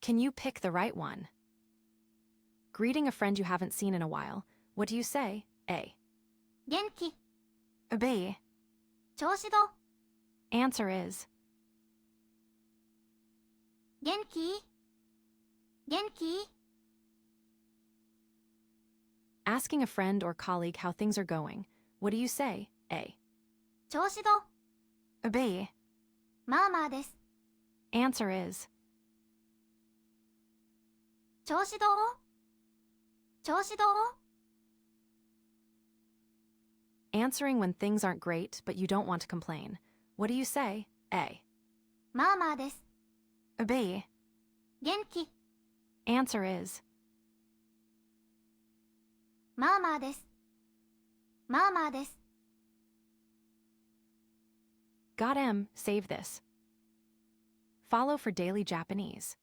Can you pick the right one? Greeting a friend you haven't seen in a while. What do you say? A. 元気 B. 調子どう Answer is 元気元気 asking a friend or colleague how things are going. What do you say? A. 調子どう B. まあまあです Answer is 調子どう調子どう answering when things aren't great but you don't want to complain. What do you say? A. まあまあです B. 元気 Answer is まあまあですまあまあです Got M, save this. Follow for daily Japanese.